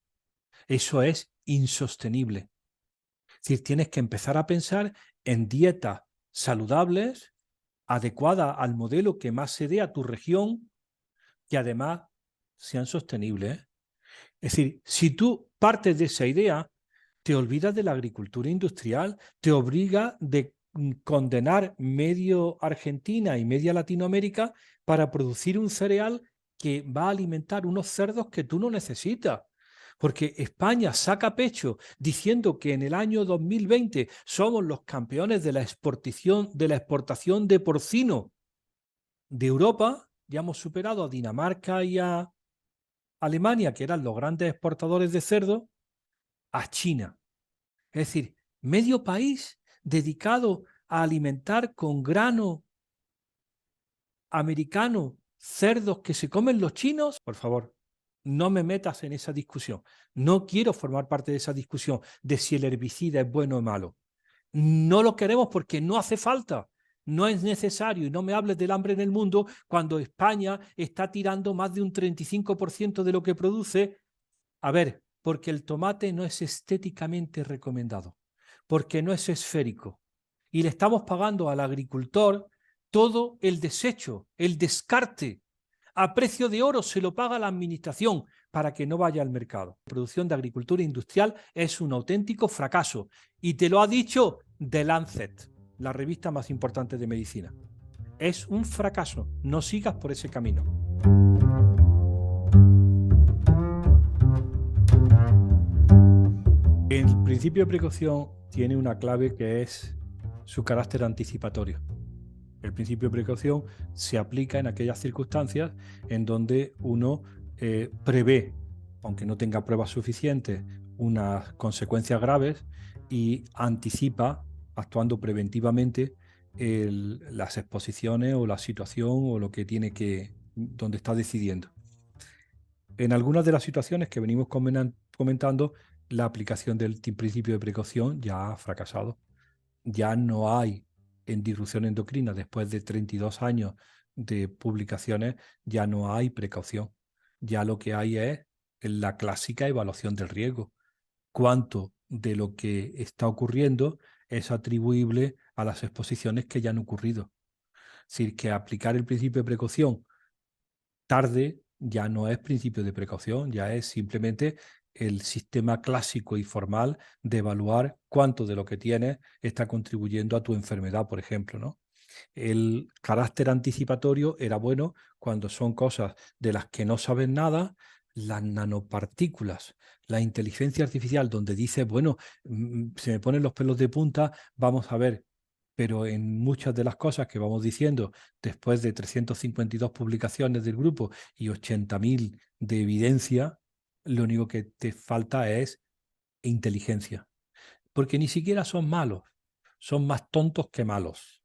Eso es insostenible. Es decir, tienes que empezar a pensar en dietas saludables, adecuadas al modelo que más se dé a tu región, que además sean sostenibles, ¿eh? Es decir, si tú partes de esa idea, te olvidas de la agricultura industrial, te obliga de condenar medio Argentina y media Latinoamérica para producir un cereal que va a alimentar unos cerdos que tú no necesitas. Porque España saca pecho diciendo que en el año 2020 somos los campeones de la exportación de porcino de Europa. Ya hemos superado a Dinamarca y a Alemania, que eran los grandes exportadores de cerdo, a China. Es decir, medio país dedicado a alimentar con grano americano cerdos que se comen los chinos. Por favor, no me metas en esa discusión. No quiero formar parte de esa discusión de si el herbicida es bueno o malo. No lo queremos porque no hace falta. No es necesario, y no me hables del hambre en el mundo cuando España está tirando más de un 35% de lo que produce. A ver, porque el tomate no es estéticamente recomendado, porque no es esférico, y le estamos pagando al agricultor todo el desecho, el descarte. A precio de oro se lo paga la administración para que no vaya al mercado. La producción de agricultura industrial es un auténtico fracaso, y te lo ha dicho The Lancet, la revista más importante de medicina. Es un fracaso, no sigas por ese camino. El principio de precaución tiene una clave que es su carácter anticipatorio. El principio de precaución se aplica en aquellas circunstancias en donde uno prevé aunque no tenga pruebas suficientes, unas consecuencias graves y anticipa, actuando preventivamente, las exposiciones o la situación o lo que tiene que, donde está decidiendo. En algunas de las situaciones que venimos comentando, la aplicación del principio de precaución ya ha fracasado. Ya no hay en disrupción endocrina, después de 32 años de publicaciones, ya no hay precaución. Ya lo que hay es la clásica evaluación del riesgo. ¿Cuánto de lo que está ocurriendo es atribuible a las exposiciones que ya han ocurrido? Es decir, que aplicar el principio de precaución tarde ya no es principio de precaución, ya es simplemente el sistema clásico y formal de evaluar cuánto de lo que tienes está contribuyendo a tu enfermedad, por ejemplo, ¿no? El carácter anticipatorio era bueno cuando son cosas de las que no sabes nada, las nanopartículas, la inteligencia artificial, donde dice, bueno, se me ponen los pelos de punta, vamos a ver, pero en muchas de las cosas que vamos diciendo, después de 352 publicaciones del grupo y 80.000 de evidencia, lo único que te falta es inteligencia, porque ni siquiera son malos, son más tontos que malos.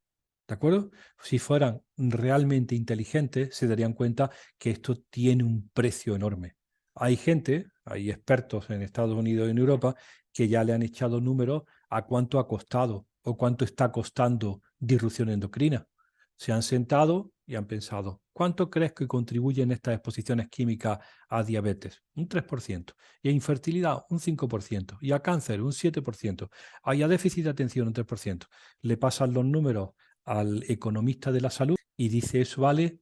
¿De acuerdo? Si fueran realmente inteligentes, se darían cuenta que esto tiene un precio enorme. Hay gente, hay expertos en Estados Unidos y en Europa que ya le han echado números a cuánto ha costado o cuánto está costando disrupción endocrina. Se han sentado y han pensado, ¿cuánto crees que contribuyen estas exposiciones químicas a diabetes? Un 3%. Y a infertilidad, un 5%. Y a cáncer, un 7%. Y a déficit de atención, un 3%. Le pasan los números al economista de la salud y dice eso vale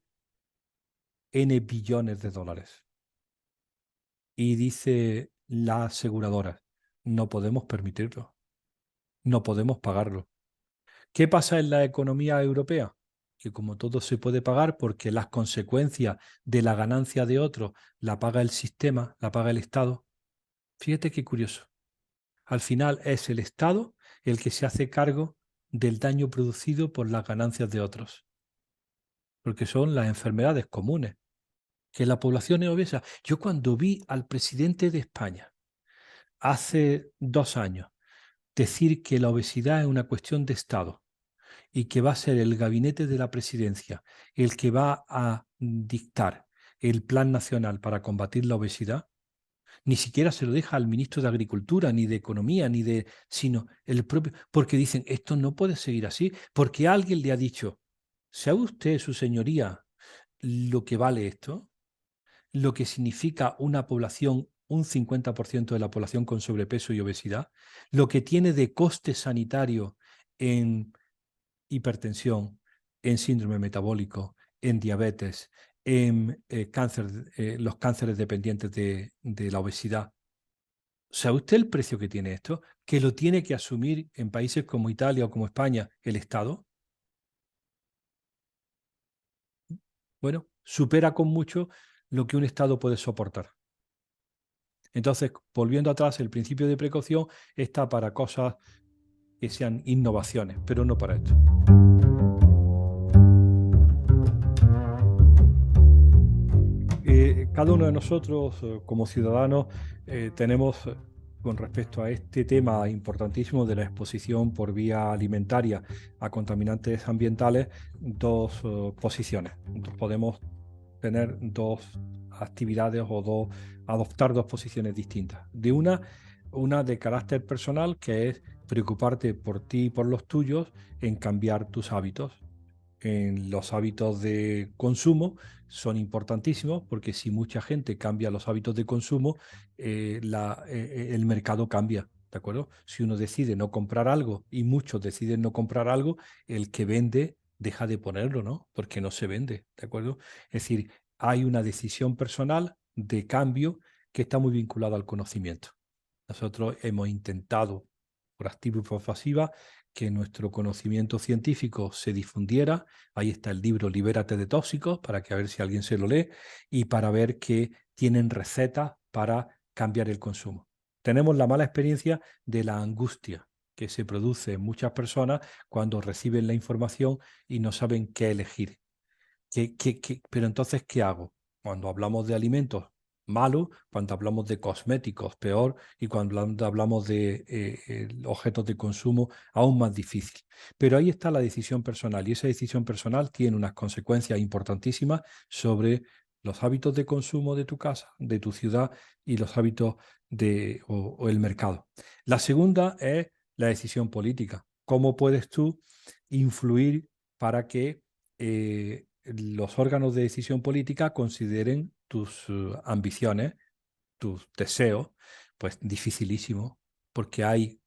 N billones de dólares. Y dice la aseguradora, no podemos permitirlo, no podemos pagarlo. ¿Qué pasa en la economía europea? Que como todo se puede pagar porque las consecuencias de la ganancia de otros la paga el sistema, la paga el Estado. Fíjate qué curioso. Al final es el Estado el que se hace cargo del daño producido por las ganancias de otros, porque son las enfermedades comunes, que la población es obesa. Yo cuando vi al presidente de España hace 2 años decir que la obesidad es una cuestión de Estado y que va a ser el gabinete de la presidencia el que va a dictar el plan nacional para combatir la obesidad, ni siquiera se lo deja al ministro de Agricultura, ni de Economía, sino el propio, porque dicen, esto no puede seguir así, porque alguien le ha dicho, ¿sabe usted, su señoría, lo que vale esto? Lo que significa una población, un 50% de la población con sobrepeso y obesidad, lo que tiene de coste sanitario en hipertensión, en síndrome metabólico, en diabetes, en cáncer, los cánceres dependientes de la obesidad. ¿Sabe usted el precio que tiene esto? Que lo tiene que asumir en países como Italia o como España el Estado. Bueno, supera con mucho lo que un Estado puede soportar. Entonces, volviendo atrás, el principio de precaución está para cosas que sean innovaciones, pero no para esto. Cada uno de nosotros, como ciudadanos, tenemos, con respecto a este tema importantísimo de la exposición por vía alimentaria a contaminantes ambientales, dos posiciones. Podemos tener dos actividades o adoptar dos posiciones distintas. Una de carácter personal, que es preocuparte por ti y por los tuyos en cambiar tus hábitos. En los hábitos de consumo son importantísimos porque si mucha gente cambia los hábitos de consumo, el mercado cambia. ¿De acuerdo? Si uno decide no comprar algo y muchos deciden no comprar algo, el que vende deja de ponerlo, ¿no? Porque no se vende. ¿De acuerdo? Es decir, hay una decisión personal de cambio que está muy vinculada al conocimiento. Nosotros hemos intentado, por activa y por pasiva, que nuestro conocimiento científico se difundiera. Ahí está el libro Libérate de tóxicos, para que a ver si alguien se lo lee, y para ver que tienen recetas para cambiar el consumo. Tenemos la mala experiencia de la angustia que se produce en muchas personas cuando reciben la información y no saben qué elegir. Pero entonces, ¿qué hago? Cuando hablamos de alimentos malo, cuando hablamos de cosméticos, peor, y cuando hablamos de objetos de consumo, aún más difícil. Pero ahí está la decisión personal, y esa decisión personal tiene unas consecuencias importantísimas sobre los hábitos de consumo de tu casa, de tu ciudad y los hábitos o el mercado. La segunda es la decisión política. ¿Cómo puedes tú influir para que los órganos de decisión política consideren tus ambiciones, tus deseos? Pues dificilísimo, porque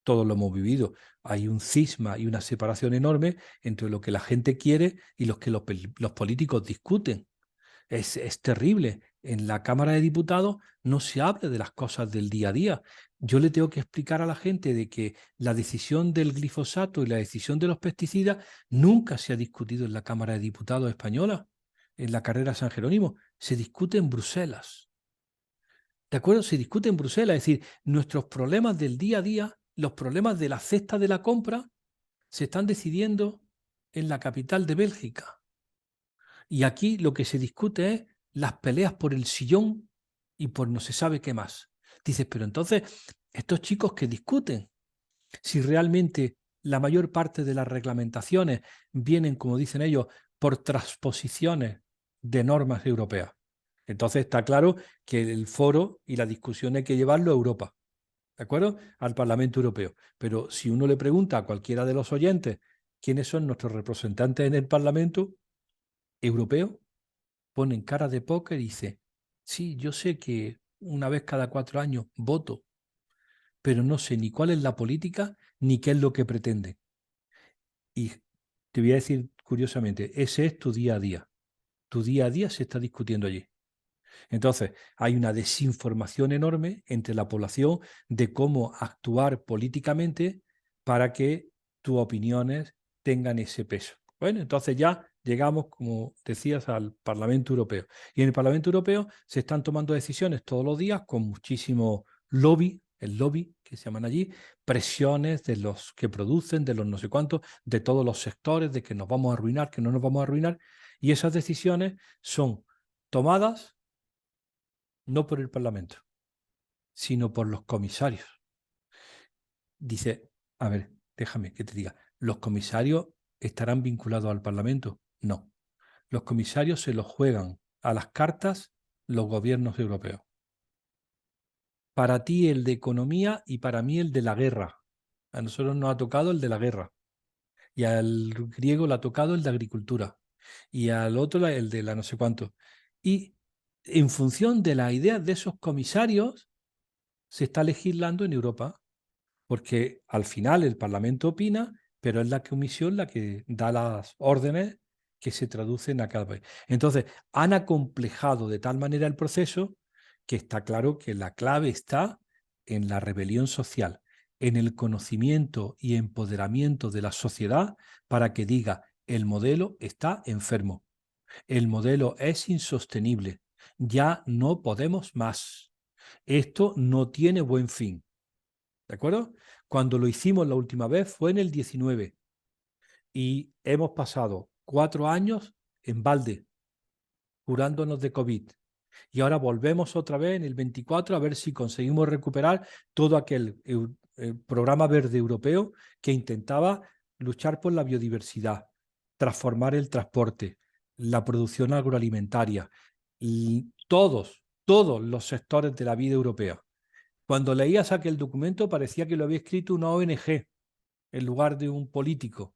todos lo hemos vivido, hay un cisma y una separación enorme entre lo que la gente quiere y lo que los políticos discuten. Es terrible. En la Cámara de Diputados no se habla de las cosas del día a día. Yo le tengo que explicar a la gente de que la decisión del glifosato y la decisión de los pesticidas nunca se ha discutido en la Cámara de Diputados española, en la carrera San Jerónimo. Se discute en Bruselas. ¿De acuerdo? Se discute en Bruselas. Es decir, nuestros problemas del día a día, los problemas de la cesta de la compra, se están decidiendo en la capital de Bélgica. Y aquí lo que se discute es las peleas por el sillón y por no se sabe qué más. Dices, pero entonces, estos chicos que discuten, si realmente la mayor parte de las reglamentaciones vienen, como dicen ellos, por transposiciones de normas europeas. Entonces está claro que el foro y la discusión hay que llevarlo a Europa, ¿de acuerdo? Al Parlamento Europeo. Pero si uno le pregunta a cualquiera de los oyentes quiénes son nuestros representantes en el Parlamento Europeo, ponen cara de póker y dice, sí, yo sé que una vez cada 4 años voto, pero no sé ni cuál es la política ni qué es lo que pretende. Y te voy a decir curiosamente, ese es tu día a día. Tu día a día se está discutiendo allí. Entonces, hay una desinformación enorme entre la población de cómo actuar políticamente para que tus opiniones tengan ese peso. Bueno, entonces ya llegamos, como decías, al Parlamento Europeo. Y en el Parlamento Europeo se están tomando decisiones todos los días con muchísimo lobby, el lobby que se llaman allí, presiones de los que producen, de los no sé cuántos, de todos los sectores, de que nos vamos a arruinar, que no nos vamos a arruinar. Y esas decisiones son tomadas no por el Parlamento, sino por los comisarios. Dice, a ver, déjame que te diga, ¿los comisarios estarán vinculados al Parlamento? No. Los comisarios se los juegan a las cartas los gobiernos europeos. Para ti el de economía y para mí el de la guerra. A nosotros nos ha tocado el de la guerra. Y al griego le ha tocado el de agricultura. Y al otro el de la no sé cuánto. Y en función de las ideas de esos comisarios, se está legislando en Europa, porque al final el Parlamento opina, pero es la Comisión la que da las órdenes que se traducen a cada país. Entonces, han acomplejado de tal manera el proceso que está claro que la clave está en la rebelión social, en el conocimiento y empoderamiento de la sociedad para que diga, el modelo está enfermo, el modelo es insostenible, ya no podemos más. Esto no tiene buen fin. ¿De acuerdo? Cuando lo hicimos la última vez fue en el 19 y hemos pasado 4 años en balde, curándonos de COVID. Y ahora volvemos otra vez en el 24 a ver si conseguimos recuperar todo aquel programa verde europeo que intentaba luchar por la biodiversidad, transformar el transporte, la producción agroalimentaria, y todos los sectores de la vida europea. Cuando leías aquel documento parecía que lo había escrito una ONG en lugar de un político.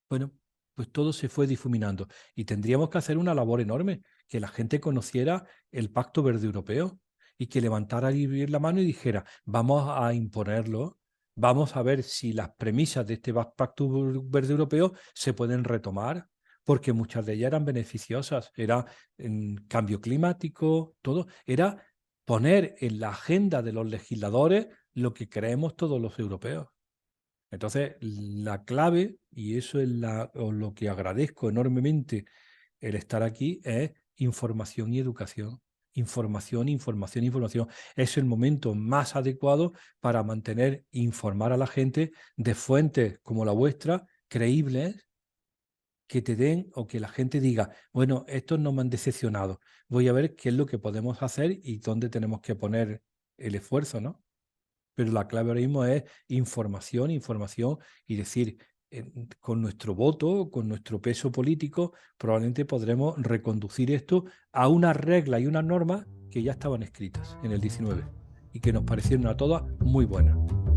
Bueno, pues todo se fue difuminando y tendríamos que hacer una labor enorme, que la gente conociera el Pacto Verde Europeo y que levantara la mano y dijera, vamos a imponerlo, vamos a ver si las premisas de este Pacto Verde Europeo se pueden retomar, porque muchas de ellas eran beneficiosas, era en cambio climático, todo, era poner en la agenda de los legisladores lo que creemos todos los europeos. Entonces, la clave, y eso es lo que agradezco enormemente el estar aquí, es información y educación. Información, información, información. Es el momento más adecuado para mantener, informar a la gente de fuentes como la vuestra, creíbles, que te den o que la gente diga, bueno, estos no me han decepcionado, voy a ver qué es lo que podemos hacer y dónde tenemos que poner el esfuerzo, ¿no? Pero la clave ahora mismo es información, información y decir, con nuestro voto, con nuestro peso político, probablemente podremos reconducir esto a unas reglas y unas normas que ya estaban escritas en el 19 y que nos parecieron a todas muy buenas.